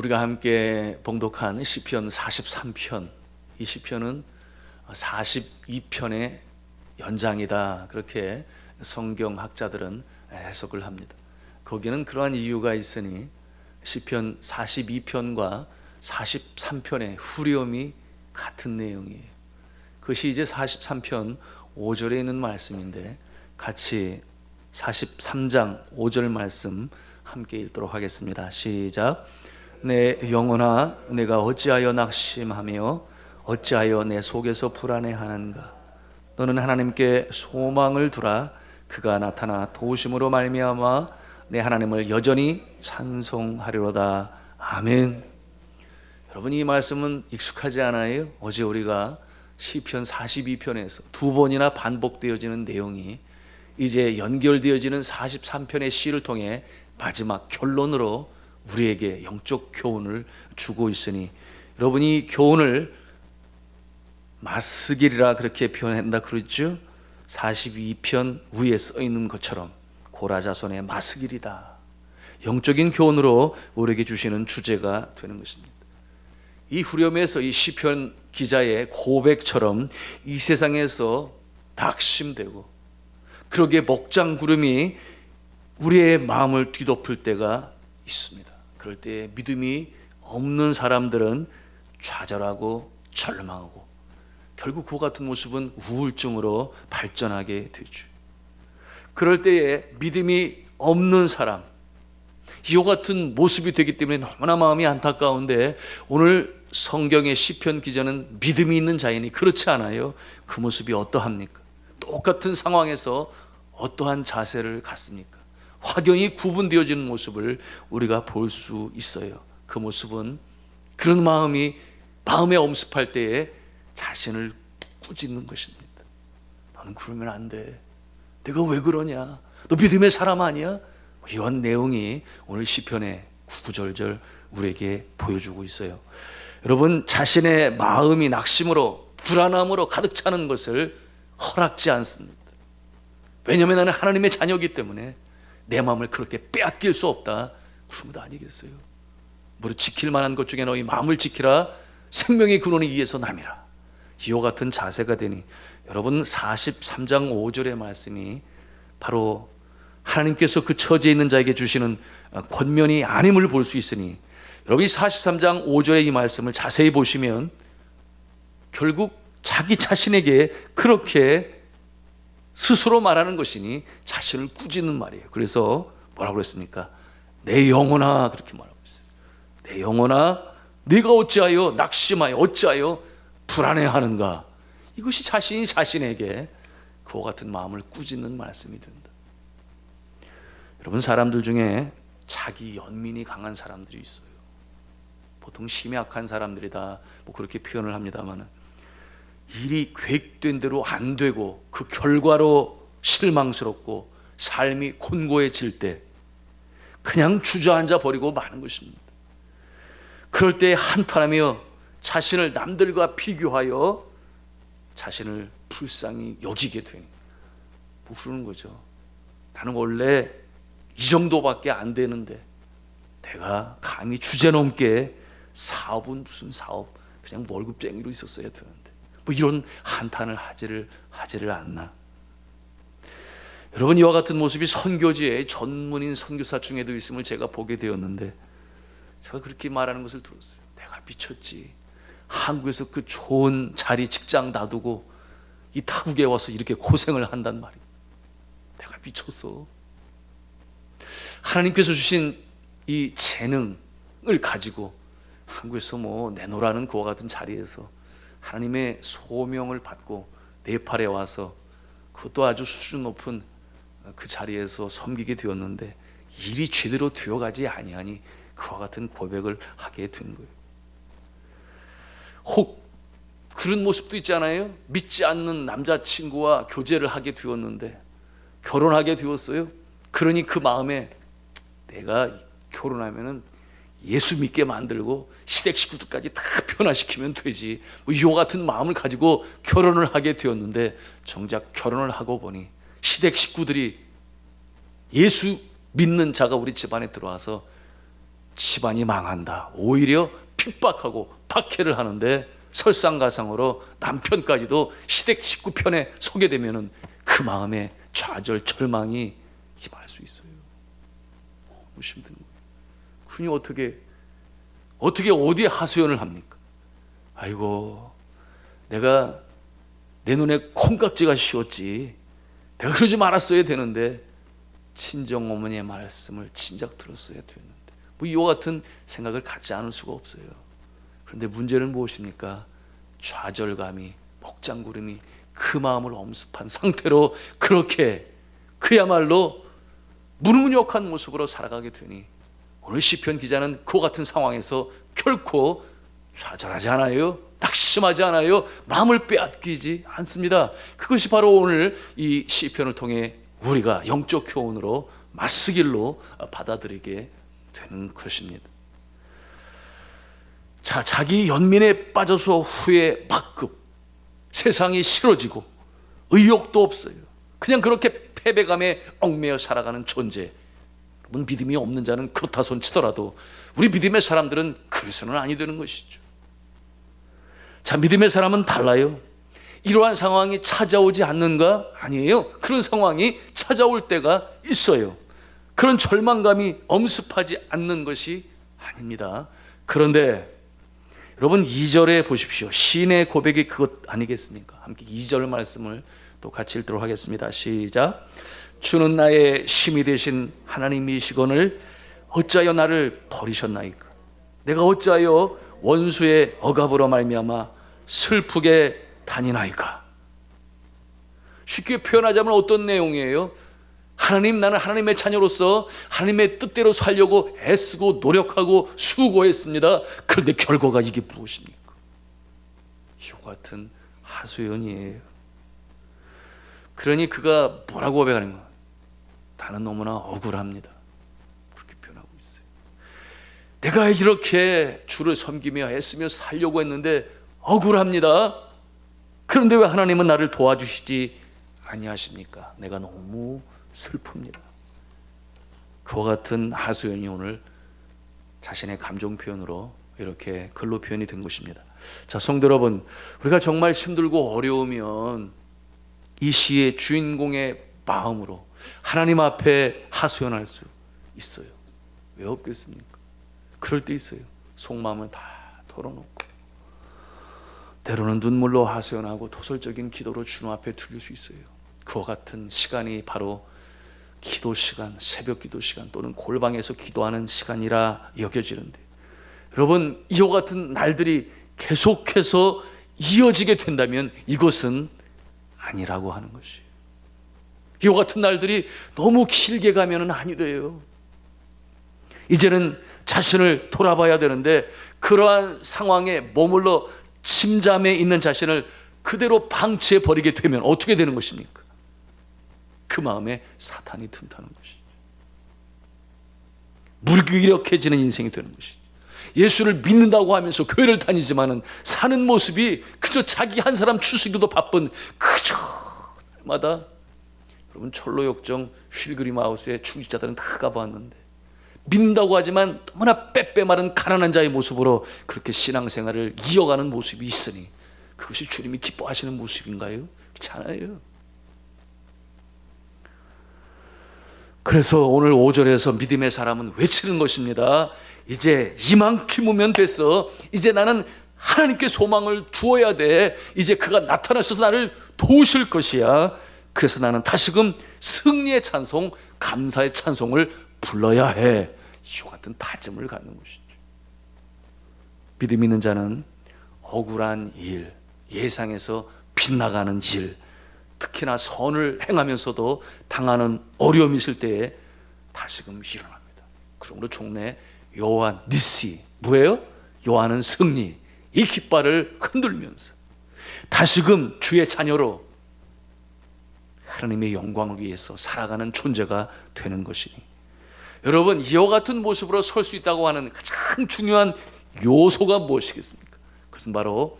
우리가 함께 봉독한 시편 43편, 이 시편은 42편의 연장이다, 그렇게 성경학자들은 해석을 합니다. 거기는 그러한 이유가 있으니 시편 42편과 43편의 후렴이 같은 내용이에요. 그것이 이제 43편 5절에 있는 말씀인데, 같이 43장 5절 말씀 함께 읽도록 하겠습니다. 시작. 내 영혼아, 내가 어찌하여 낙심하며 어찌하여 내 속에서 불안해하는가. 너는 하나님께 소망을 두라. 그가 나타나 도우심으로 말미암아 내 하나님을 여전히 찬송하리로다. 아멘. 여러분, 이 말씀은 익숙하지 않아요? 어제 우리가 시편 42편에서 두 번이나 반복되어지는 내용이 이제 연결되어지는 43편의 시를 통해 마지막 결론으로 우리에게 영적 교훈을 주고 있으니, 여러분이 교훈을 마스길이라 그렇게 표현한다 그랬죠? 42편 위에 써 있는 것처럼 고라자손의 마스길이다, 영적인 교훈으로 우리에게 주시는 주제가 되는 것입니다. 이 후렴에서 이 시편 기자의 고백처럼 이 세상에서 낙심되고, 그러기에 목장구름이 우리의 마음을 뒤덮을 때가 있습니다. 그럴 때 믿음이 없는 사람들은 좌절하고 절망하고, 결국 그와 같은 모습은 우울증으로 발전하게 되죠. 그럴 때에 믿음이 없는 사람, 이와 같은 모습이 되기 때문에 너무나 마음이 안타까운데, 오늘 성경의 시편 기자는 믿음이 있는 자이니 그렇지 않아요? 그 모습이 어떠합니까? 똑같은 상황에서 어떠한 자세를 갖습니까? 확연히 구분되어지는 모습을 우리가 볼 수 있어요. 그 모습은 그런 마음에 엄습할 때에 자신을 꾸짖는 것입니다. 너는 그러면 안 돼. 내가 왜 그러냐? 너 믿음의 사람 아니야? 이런 내용이 오늘 시편의 구구절절 우리에게 보여주고 있어요. 여러분, 자신의 마음이 낙심으로 불안함으로 가득 차는 것을 허락지 않습니다. 왜냐하면 나는 하나님의 자녀이기 때문에 내 마음을 그렇게 빼앗길 수 없다, 그런 것 아니겠어요? 무릇 지킬 만한 것 중에 너희 마음을 지키라. 생명의 근원이 이에서 남이라. 이와 같은 자세가 되니, 여러분 43장 5절의 말씀이 바로 하나님께서 그 처지에 있는 자에게 주시는 권면이 아님을 볼 수 있으니, 여러분이 43장 5절의 이 말씀을 자세히 보시면 결국 자기 자신에게 그렇게 스스로 말하는 것이니 자신을 꾸짖는 말이에요. 그래서 뭐라고 그랬습니까? 내 영혼아, 그렇게 말하고 있어요. 내 영혼아, 네가 어찌하여 낙심하여 어찌하여 불안해하는가. 이것이 자신이 자신에게 그와 같은 마음을 꾸짖는 말씀이 된다. 여러분, 사람들 중에 자기 연민이 강한 사람들이 있어요. 보통 심약한 사람들이다, 뭐 그렇게 표현을 합니다만, 일이 계획된 대로 안 되고 그 결과로 실망스럽고 삶이 곤고해질 때 그냥 주저앉아 버리고 마는 것입니다. 그럴 때 한탄하며 자신을 남들과 비교하여 자신을 불쌍히 여기게 되니 뭐 그러는 거죠. 나는 원래 이 정도밖에 안 되는데 내가 감히 주제넘게 사업은 무슨 사업, 그냥 월급쟁이로 있었어야 되는데, 뭐 이런 한탄을 하지를 않나. 여러분, 이와 같은 모습이 선교지의 전문인 선교사 중에도 있음을 제가 보게 되었는데, 제가 그렇게 말하는 것을 들었어요. 내가 미쳤지. 한국에서 그 좋은 자리 직장 놔두고 이 타국에 와서 이렇게 고생을 한단 말이에요. 내가 미쳤어. 하나님께서 주신 이 재능을 가지고 한국에서 뭐 내노라는 그와 같은 자리에서 하나님의 소명을 받고 네팔에 와서, 그것도 아주 수준 높은 그 자리에서 섬기게 되었는데 일이 제대로 되어가지 아니하니 그와 같은 고백을 하게 된 거예요. 혹 그런 모습도 있잖아요. 믿지 않는 남자친구와 교제를 하게 되었는데 결혼하게 되었어요. 그러니 그 마음에 내가 결혼하면은 예수 믿게 만들고 시댁 식구들까지 다 변화시키면 되지, 뭐 이와 같은 마음을 가지고 결혼을 하게 되었는데, 정작 결혼을 하고 보니 시댁 식구들이 예수 믿는 자가 우리 집안에 들어와서 집안이 망한다. 오히려 핍박하고 박해를 하는데 설상가상으로 남편까지도 시댁 식구 편에 서게 되면은 그 마음에 좌절, 절망이 임할 수 있어요. 너무 힘든 거예요. 그니 어떻게 어디에 하소연을 합니까? 아이고, 내가 내 눈에 콩깍지가 씌웠지. 내가 그러지 말았어야 되는데 친정 어머니의 말씀을 진작 들었어야 되는데 뭐 이와 같은 생각을 갖지 않을 수가 없어요. 그런데 문제는 무엇입니까? 좌절감이, 목장구름이 그 마음을 엄습한 상태로 그렇게 그야말로 무능력한 모습으로 살아가게 되니 오늘 시편 기자는 그와 같은 상황에서 결코 좌절하지 않아요. 낙심하지 않아요. 마음을 빼앗기지 않습니다. 그것이 바로 오늘 이 시편을 통해 우리가 영적 교훈으로 맞서길로 받아들이게 되는 것입니다. 자, 자기 연민에 빠져서 후에 막급, 세상이 싫어지고 의욕도 없어요. 그냥 그렇게 패배감에 얽매여 살아가는 존재. 여러분, 믿음이 없는 자는 그렇다 손 치더라도 우리 믿음의 사람들은 그래서는 아니 되는 것이죠. 자, 믿음의 사람은 달라요. 이러한 상황이 찾아오지 않는가? 아니에요. 그런 상황이 찾아올 때가 있어요. 그런 절망감이 엄습하지 않는 것이 아닙니다. 그런데 여러분 2절에 보십시오. 시인의 고백이 그것 아니겠습니까? 함께 2절 말씀을 또 같이 읽도록 하겠습니다. 시작. 주는 나의 힘이 되신 하나님이시거늘 어찌하여 나를 버리셨나이까? 내가 어찌하여 원수의 억압으로 말미암아 슬프게 다니나이까? 쉽게 표현하자면 어떤 내용이에요? 하나님, 나는 하나님의 자녀로서 하나님의 뜻대로 살려고 애쓰고 노력하고 수고했습니다. 그런데 결과가 이게 무엇입니까? 이와 같은 하소연이에요. 그러니 그가 뭐라고 고백하는가? 나는 너무나 억울합니다. 그렇게 표현하고 있어요. 내가 이렇게 주를 섬기며 애쓰며 살려고 했는데 억울합니다. 그런데 왜 하나님은 나를 도와주시지 아니하십니까? 내가 너무 슬픕니다. 그와 같은 하소연이 오늘 자신의 감정 표현으로 이렇게 글로 표현이 된 것입니다. 자, 성도 여러분, 우리가 정말 힘들고 어려우면 이 시의 주인공의 마음으로 하나님 앞에 하소연할 수 있어요. 왜 없겠습니까? 그럴 때 있어요. 속마음을 다 털어놓고 때로는 눈물로 하소연하고 도설적인 기도로 주님 앞에 드릴 수 있어요. 그와 같은 시간이 바로 기도 시간, 새벽 기도 시간 또는 골방에서 기도하는 시간이라 여겨지는데, 여러분 이와 같은 날들이 계속해서 이어지게 된다면 이것은 아니라고 하는 것이에요. 이와 같은 날들이 너무 길게 가면은 아니 돼요. 이제는 자신을 돌아봐야 되는데 그러한 상황에 머물러 침잠에 있는 자신을 그대로 방치해 버리게 되면 어떻게 되는 것입니까? 그 마음에 사탄이 틈타는 것이죠. 무기력해지는 인생이 되는 것이죠. 예수를 믿는다고 하면서 교회를 다니지만은 사는 모습이 그저 자기 한 사람 추스기도 바쁜 그저 마다, 여러분 철로역정 휠그림 하우스에 중직자들은 다 가봤는데 믿는다고 하지만 너무나 빼빼 마른 가난한 자의 모습으로 그렇게 신앙생활을 이어가는 모습이 있으니 그것이 주님이 기뻐하시는 모습인가요? 그렇지 않아요. 그래서 오늘 5절에서 믿음의 사람은 외치는 것입니다. 이제 이만큼이면 됐어. 이제 나는 하나님께 소망을 두어야 돼. 이제 그가 나타나셔서 나를 도우실 것이야. 그래서 나는 다시금 승리의 찬송, 감사의 찬송을 불러야 해. 이와 같은 다짐을 갖는 것이죠. 믿음 있는 자는 억울한 일, 예상에서 빗나가는 일, 특히나 선을 행하면서도 당하는 어려움이 있을 때에 다시금 일어납니다. 그러므로 종래 요한 니시, 뭐예요? 요한은 승리, 이 깃발을 흔들면서 다시금 주의 자녀로 하나님의 영광을 위해서 살아가는 존재가 되는 것이니, 여러분 이와 같은 모습으로 설 수 있다고 하는 가장 중요한 요소가 무엇이겠습니까? 그것은 바로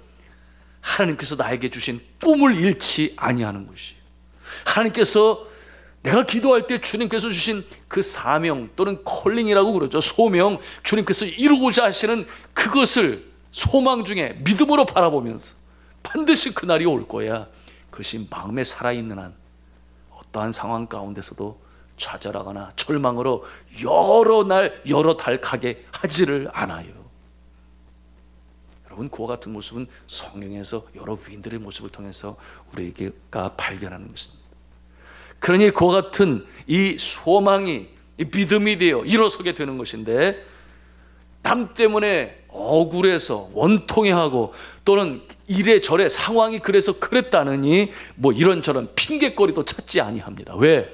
하나님께서 나에게 주신 꿈을 잃지 아니하는 것이에요. 하나님께서 내가 기도할 때 주님께서 주신 그 사명 또는 콜링이라고 그러죠. 소명, 주님께서 이루고자 하시는 그것을 소망 중에 믿음으로 바라보면서 반드시 그날이 올 거야. 그것이 마음에 살아있는 한 어떠한 상황 가운데서도 좌절하거나 절망으로 여러 날 여러 달 가게 하지를 않아요. 여러분, 그와 같은 모습은 성경에서 여러 위인들의 모습을 통해서 우리가 발견하는 것입니다. 그러니 그와 같은 이 소망이 이 믿음이 되어 일어서게 되는 것인데, 남 때문에 억울해서 원통해하고 또는 이래저래 상황이 그래서 그랬다느니 뭐 이런저런 핑계거리도 찾지 아니합니다. 왜?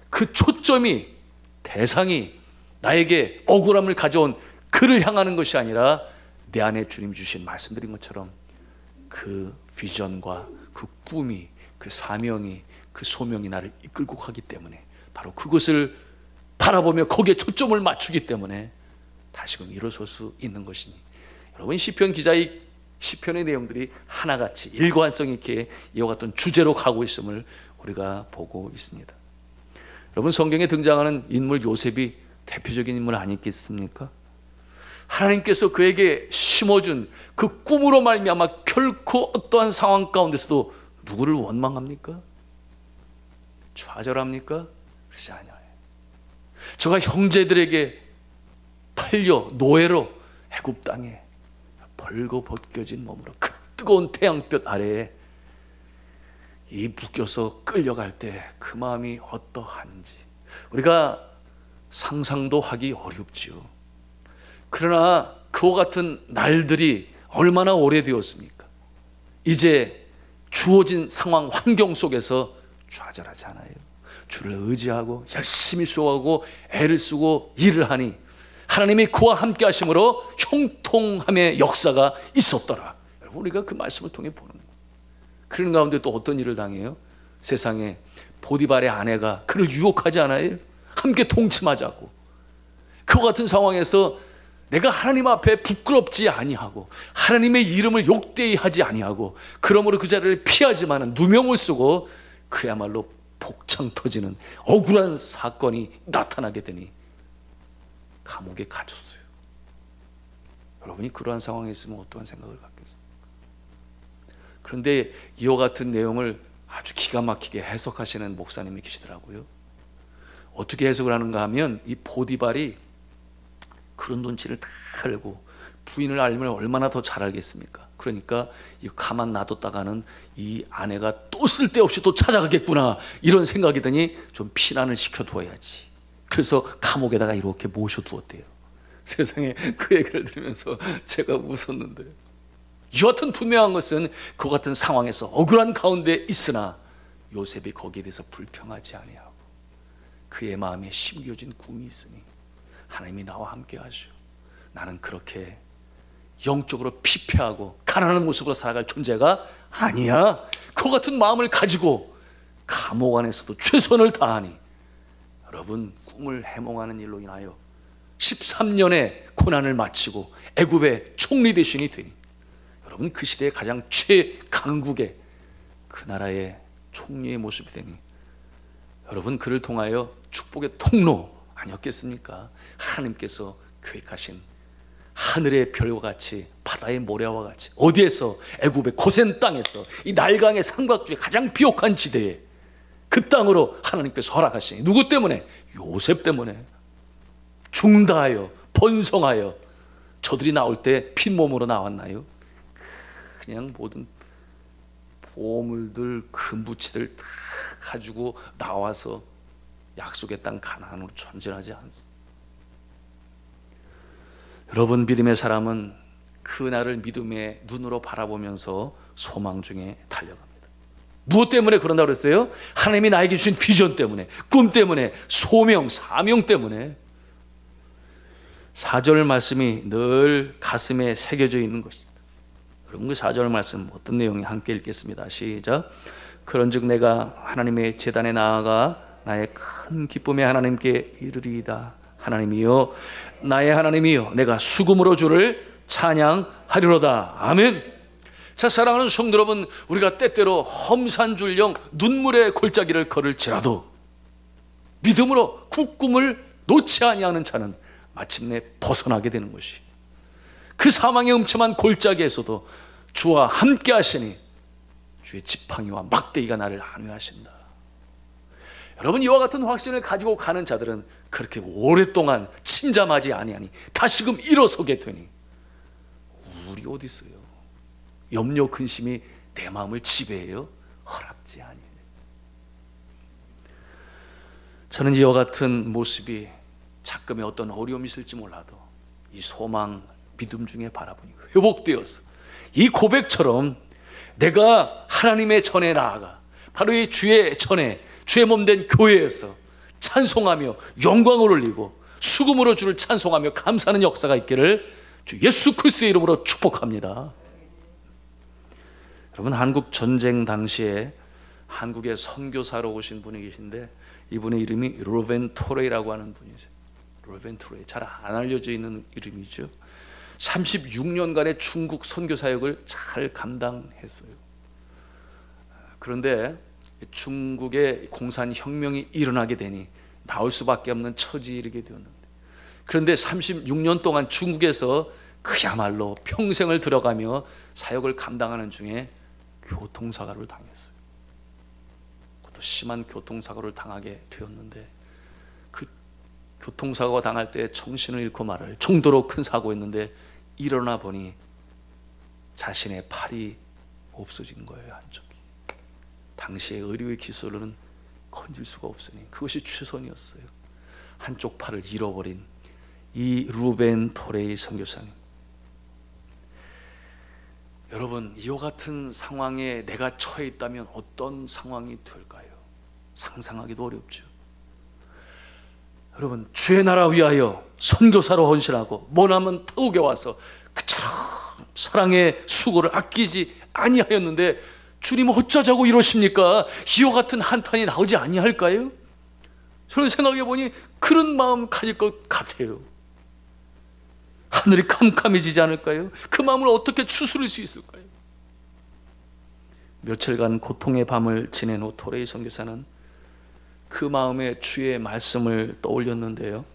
그 초점이, 대상이 나에게 억울함을 가져온 그를 향하는 것이 아니라 내 안에 주님 주신 말씀드린 것처럼 그 비전과 그 꿈이, 그 사명이, 그 소명이 나를 이끌고 가기 때문에, 바로 그것을 바라보며 거기에 초점을 맞추기 때문에 다시금 일어설 수 있는 것이니, 여러분, 시편 기자의 시편의 내용들이 하나같이 일관성 있게 이와 같은 주제로 가고 있음을 우리가 보고 있습니다. 여러분, 성경에 등장하는 인물 요셉이 대표적인 인물 아니겠습니까? 하나님께서 그에게 심어준 그 꿈으로 말미암아 결코 어떠한 상황 가운데서도 누구를 원망합니까? 좌절합니까? 그렇지 않아요. 저가 형제들에게 팔려 노예로 애굽 땅에 벌거벗겨진 몸으로 그 뜨거운 태양볕 아래에 이 묶여서 끌려갈 때 그 마음이 어떠한지 우리가 상상도 하기 어렵지요. 그러나 그와 같은 날들이 얼마나 오래되었습니까? 이제 주어진 상황 환경 속에서 좌절하지 않아요. 주를 의지하고 열심히 수고하고 애를 쓰고 일을 하니 하나님이 그와 함께 하심으로 형통함의 역사가 있었더라. 여러분, 우리가 그 말씀을 통해 보는 거예요. 그런 가운데 또 어떤 일을 당해요? 세상에 보디발의 아내가 그를 유혹하지 않아요? 함께 동침하자고. 그와 같은 상황에서 내가 하나님 앞에 부끄럽지 아니하고 하나님의 이름을 욕되이 하지 아니하고 그러므로 그 자리를 피하지만 누명을 쓰고 그야말로 복창 터지는 억울한 사건이 나타나게 되니 감옥에 갇혔어요. 여러분이 그러한 상황에 있으면 어떠한 생각을 갖겠습니까? 그런데 이와 같은 내용을 아주 기가 막히게 해석하시는 목사님이 계시더라고요. 어떻게 해석을 하는가 하면, 이 보디발이 그런 눈치를 다 알고 부인을 알면 얼마나 더 잘 알겠습니까? 그러니까 이 가만 놔뒀다가는 이 아내가 또 쓸데없이 또 찾아가겠구나 이런 생각이 드니 좀 피난을 시켜두어야지. 그래서 감옥에다가 이렇게 모셔두었대요. 세상에, 그 얘기를 들으면서 제가 웃었는데, 여하튼 분명한 것은 그 같은 상황에서 억울한 가운데 있으나 요셉이 거기에 대해서 불평하지 아니하고 그의 마음에 심겨진 꿈이 있으니 하나님이 나와 함께 하시오. 나는 그렇게 영적으로 피폐하고 가난한 모습으로 살아갈 존재가 아니야. 그 같은 마음을 가지고 감옥 안에서도 최선을 다하니, 여러분, 꿈을 해몽하는 일로 인하여 13년의 고난을 마치고 애굽의 총리 대신이 되니, 여러분, 그 시대의 가장 최강국의 그 나라의 총리의 모습이 되니, 여러분, 그를 통하여 축복의 통로 아니었겠습니까? 하나님께서 계획하신 하늘의 별과 같이 바다의 모래와 같이 어디에서? 애굽의 고센 땅에서 이 날강의 삼각 중에 가장 비옥한 지대에 그 땅으로 하나님께서 허락하시니, 누구 때문에? 요셉 때문에. 중다하여 번성하여 저들이 나올 때 핏몸으로 나왔나요? 그냥 모든 보물들 금부치들 다 가지고 나와서 약속의 땅 가나안으로 전진하지 않습니다. 여러분, 믿음의 사람은 그 날을 믿음의 눈으로 바라보면서 소망 중에 달려갑니다. 무엇 때문에 그런다고 그랬어요? 하나님이 나에게 주신 비전 때문에, 꿈 때문에, 소명, 사명 때문에. 4절 말씀이 늘 가슴에 새겨져 있는 것입니다. 여러분, 그 4절 말씀 어떤 내용이 함께 읽겠습니다. 시작. 그런즉 내가 하나님의 제단에 나아가 나의 큰 기쁨의 하나님께 이르리이다. 하나님이여, 나의 하나님이여, 내가 수금으로 주를 찬양하리로다. 아멘. 자, 사랑하는 성도 여러분, 우리가 때때로 험산줄령 눈물의 골짜기를 걸을지라도 믿음으로 굳꿈을 놓지 아니하는 자는 마침내 벗어나게 되는 것이, 그 사망의 음침한 골짜기에서도 주와 함께 하시니 주의 지팡이와 막대기가 나를 안위하신다. 여러분, 이와 같은 확신을 가지고 가는 자들은 그렇게 오랫동안 침잠하지 아니하니 다시금 일어서게 되니 우리 어디 있어요? 염려 근심이 내 마음을 지배해요? 허락지 아니에요. 저는 이와 같은 모습이 작금의 어떤 어려움이 있을지 몰라도 이 소망, 믿음 중에 바라보니 회복되어서 이 고백처럼 내가 하나님의 전에 나아가 바로 이 주의 전에, 주의 몸된 교회에서 찬송하며 영광을 올리고 수금으로 주를 찬송하며 감사하는 역사가 있기를 주 예수 그리스도의 이름으로 축복합니다. 여러분, 한국 전쟁 당시에 한국에 선교사로 오신 분이 계신데 이분의 이름이 로벤 토레이라고 하는 분이세요. 로벤 토레이, 잘 안 알려져 있는 이름이죠. 36년간의 중국 선교 사역을 잘 감당했어요. 그런데 중국에 공산혁명이 일어나게 되니 나올 수밖에 없는 처지에 이르게 되었는데, 그런데 36년 동안 중국에서 그야말로 평생을 들어가며 사역을 감당하는 중에 교통사고를 당했어요. 또 심한 교통사고를 당하게 되었는데, 그 교통사고가 당할 때 정신을 잃고 말할 정도로 큰 사고였는데 일어나 보니 자신의 팔이 없어진 거예요, 한쪽이. 당시의 의료의 기술로는 건질 수가 없으니 그것이 최선이었어요. 한쪽 팔을 잃어버린 이 루벤 토레이 선교사님, 여러분, 이와 같은 상황에 내가 처해 있다면 어떤 상황이 될까요? 상상하기도 어렵죠. 여러분, 주의 나라 위하여 선교사로 헌신하고 머나먼 타국에 와서 그처럼 사랑의 수고를 아끼지 아니하였는데 주님 어쩌자고 이러십니까? 이와 같은 한탄이 나오지 아니할까요? 저는 생각해 보니 그런 마음 가질 것 같아요. 하늘이 캄캄해지지 않을까요? 그 마음을 어떻게 추스릴 수 있을까요? 며칠간 고통의 밤을 지낸 후 토레이 선교사는 그 마음에 주의 말씀을 떠올렸는데요,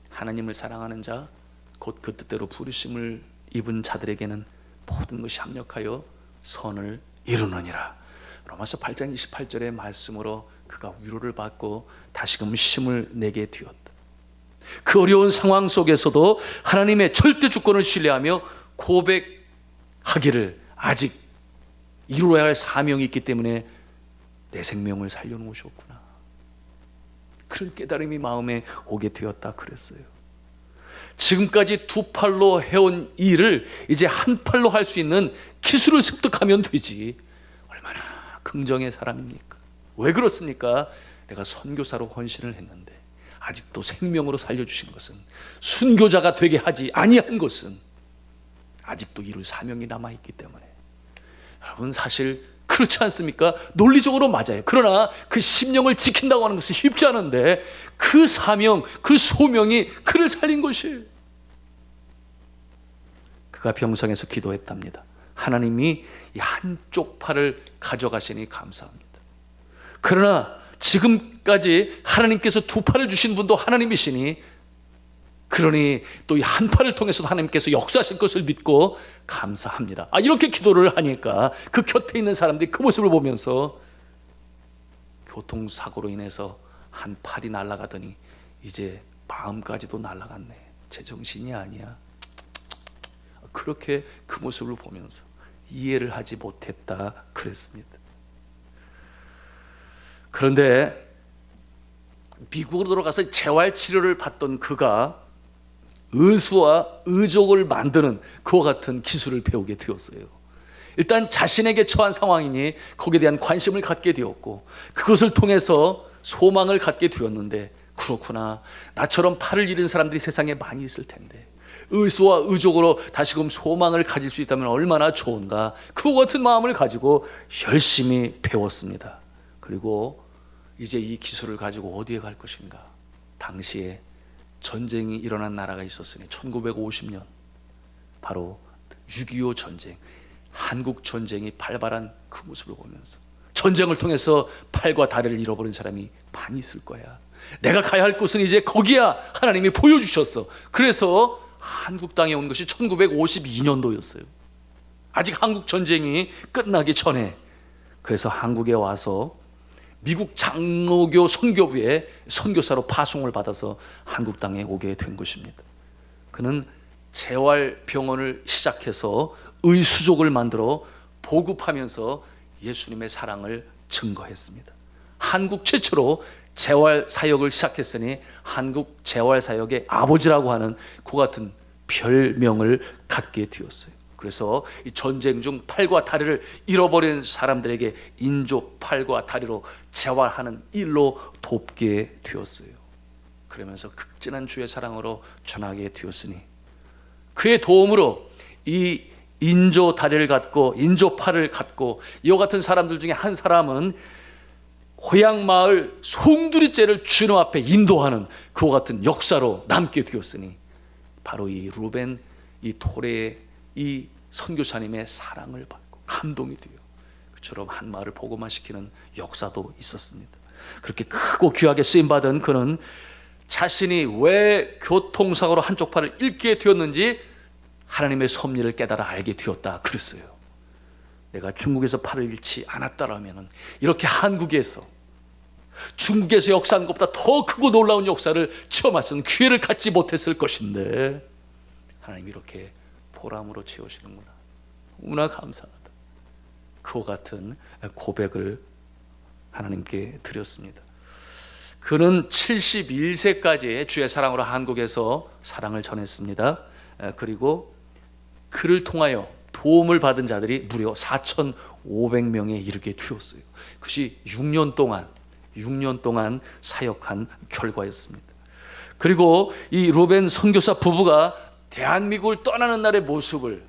하나님을 사랑하는 자, 곧 그 뜻대로 부르심을 입은 자들에게는 모든 것이 합력하여 선을 이루느니라. 로마서 8장 28절의 말씀으로 그가 위로를 받고 다시금 힘을 내게 되었다. 그 어려운 상황 속에서도 하나님의 절대 주권을 신뢰하며 고백하기를 아직 이루어야 할 사명이 있기 때문에 내 생명을 살려놓으셨구나, 그런 깨달음이 마음에 오게 되었다 그랬어요. 지금까지 두 팔로 해온 일을 이제 한 팔로 할 수 있는 기술을 습득하면 되지. 얼마나 긍정의 사람입니까? 왜 그렇습니까? 내가 선교사로 헌신을 했는데 아직도 생명으로 살려주신 것은, 순교자가 되게 하지 아니한 것은 아직도 이룰 사명이 남아있기 때문에. 여러분, 사실 그렇지 않습니까? 논리적으로 맞아요. 그러나 그 심령을 지킨다고 하는 것은 쉽지 않은데 그 사명, 그 소명이 그를 살린 것이에요. 그가 병상에서 기도했답니다. 하나님이 이 한쪽 팔을 가져가시니 감사합니다. 그러나 지금까지 하나님께서 두 팔을 주신 분도 하나님이시니, 그러니 또 이 한 팔을 통해서도 하나님께서 역사하실 것을 믿고 감사합니다. 이렇게 기도를 하니까 그 곁에 있는 사람들이 그 모습을 보면서 교통사고로 인해서 한 팔이 날아가더니 이제 마음까지도 날아갔네, 제정신이 아니야, 그렇게 그 모습을 보면서 이해를 하지 못했다 그랬습니다. 그런데 미국으로 돌아가서 재활치료를 받던 그가 의수와 의족을 만드는 그와 같은 기술을 배우게 되었어요. 일단 자신에게 처한 상황이니 거기에 대한 관심을 갖게 되었고, 그것을 통해서 소망을 갖게 되었는데, 그렇구나, 나처럼 팔을 잃은 사람들이 세상에 많이 있을 텐데 의수와 의족으로 다시금 소망을 가질 수 있다면 얼마나 좋은가, 그와 같은 마음을 가지고 열심히 배웠습니다. 그리고 이제 이 기술을 가지고 어디에 갈 것인가. 당시에 전쟁이 일어난 나라가 있었으니 1950년 바로 6.25 전쟁, 한국 전쟁이 발발한 그 모습을 보면서 전쟁을 통해서 팔과 다리를 잃어버린 사람이 많이 있을 거야. 내가 가야 할 곳은 이제 거기야. 하나님이 보여주셨어. 그래서 한국 땅에 온 것이 1952년도였어요. 아직 한국 전쟁이 끝나기 전에. 그래서 한국에 와서 미국 장로교 선교부에 선교사로 파송을 받아서 한국 땅에 오게 된 것입니다. 그는 재활병원을 시작해서 의수족을 만들어 보급하면서 예수님의 사랑을 증거했습니다. 한국 최초로 재활사역을 시작했으니 한국 재활사역의 아버지라고 하는 그 같은 별명을 갖게 되었어요. 그래서 이 전쟁 중 팔과 다리를 잃어버린 사람들에게 인조 팔과 다리로 재활하는 일로 돕게 되었어요. 그러면서 극진한 주의 사랑으로 전하게 되었으니 그의 도움으로 이 인조 다리를 갖고 인조 팔을 갖고 이와 같은 사람들 중에 한 사람은 고향마을 송두리째를 주님 앞에 인도하는 그와 같은 역사로 남게 되었으니 바로 이 루벤 이 토레의 이 선교사님의 사랑을 받고 감동이 되어 그처럼 한 마을을 복음화시키는 역사도 있었습니다. 그렇게 크고 귀하게 쓰임받은 그는 자신이 왜 교통사고로 한쪽 팔을 잃게 되었는지 하나님의 섭리를 깨달아 알게 되었다 그랬어요. 내가 중국에서 팔을 잃지 않았다라면 이렇게 한국에서 중국에서 역사한 것보다 더 크고 놀라운 역사를 체험할 수 있는 기회를 갖지 못했을 것인데 하나님이 이렇게 보람으로 채우시는구나. 너무나 감사하다. 그와 같은 고백을 하나님께 드렸습니다. 그는 71세까지 주의 사랑으로 한국에서 사랑을 전했습니다. 그리고 그를 통하여 도움을 받은 자들이 무려 4,500명에 이르게 되었어요. 그것이 6년 동안 사역한 결과였습니다. 그리고 이 루벤 선교사 부부가 대한민국을 떠나는 날의 모습을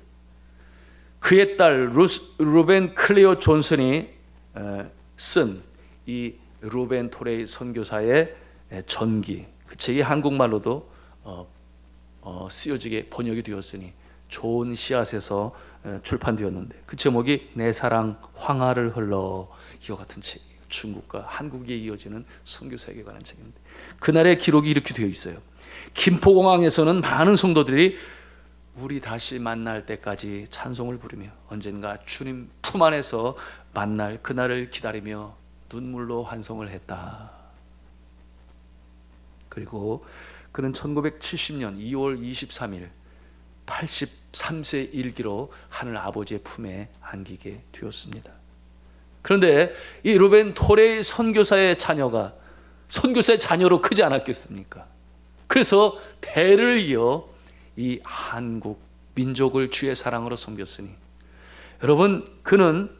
그의 딸 루벤 클레어 존슨이 쓴 이 루벤 토레이 선교사의 전기, 그 책이 한국말로도 쓰여지게 번역이 되었으니 좋은 씨앗에서 출판되었는데 그 제목이 내 사랑 황하를 흘러 이와 같은 책이에요. 중국과 한국에 이어지는 선교사역에 관한 책인데 그날의 기록이 이렇게 되어 있어요. 김포공항에서는 많은 성도들이 우리 다시 만날 때까지 찬송을 부르며 언젠가 주님 품 안에서 만날 그날을 기다리며 눈물로 환송을 했다. 그리고 그는 1970년 2월 23일 83세 일기로 하늘 아버지의 품에 안기게 되었습니다. 그런데 이 루벤 토레이 선교사의 자녀가 선교사의 자녀로 크지 않았겠습니까? 그래서 대를 이어 이 한국 민족을 주의 사랑으로 섬겼으니 여러분 그는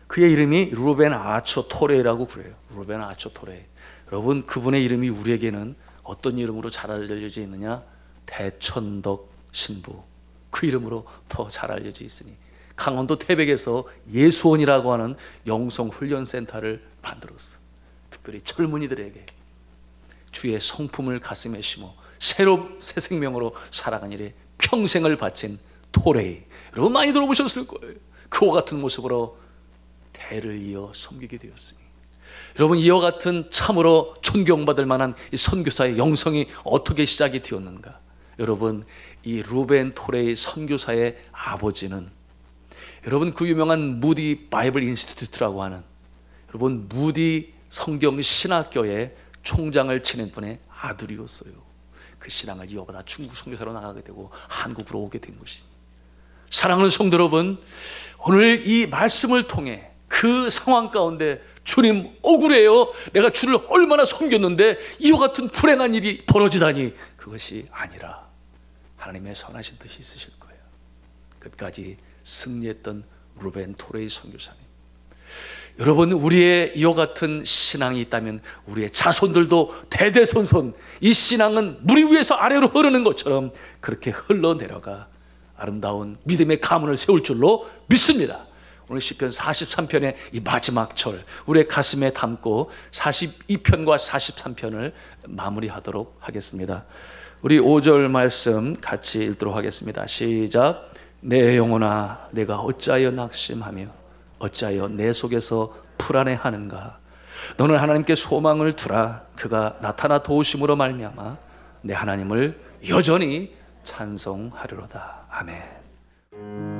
그의 이름이 루벤 아초 토레이라고 그래요. 루벤 아초 토레이. 여러분 그분의 이름이 우리에게는 어떤 이름으로 잘 알려져 있느냐? 대천덕 신부. 그 이름으로 더 잘 알려져 있으니 강원도 태백에서 예수원이라고 하는 영성훈련센터를 만들었어. 특별히 젊은이들에게 주의 성품을 가슴에 심어 새로운 새 생명으로 살아간 일에 평생을 바친 토레이. 여러분 많이 들어보셨을 거예요. 그와 같은 모습으로 대를 이어 섬기게 되었으니 여러분 이와 같은 참으로 존경받을 만한 이 선교사의 영성이 어떻게 시작이 되었는가? 여러분 이 루벤 토레이 선교사의 아버지는 여러분 그 유명한 무디 바이블 인스티튜트라고 하는 여러분 무디 성경 신학교의 총장을 지낸 분의 아들이었어요. 그 신앙을 이어받아 중국 선교사로 나가게 되고 한국으로 오게 된 것이. 사랑하는 성도 여러분, 오늘 이 말씀을 통해 그 상황 가운데 주님 억울해요. 내가 주를 얼마나 섬겼는데 이와 같은 불행한 일이 벌어지다니. 그것이 아니라 하나님의 선하신 뜻이 있으실 거예요. 끝까지 승리했던 루벤 토레이 선교사님. 여러분 우리의 이와 같은 신앙이 있다면 우리의 자손들도 대대손손 이 신앙은 물 위에서 아래로 흐르는 것처럼 그렇게 흘러내려가 아름다운 믿음의 가문을 세울 줄로 믿습니다. 오늘 시편 43편의 이 마지막 절 우리의 가슴에 담고 42편과 43편을 마무리하도록 하겠습니다. 우리 5절 말씀 같이 읽도록 하겠습니다. 시작. 내 영혼아 내가 어찌하여 낙심하며 어찌하여 내 속에서 불안해하는가? 너는 하나님께 소망을 두라. 그가 나타나 도우심으로 말미암아 내 하나님을 여전히 찬송하리로다. 아멘.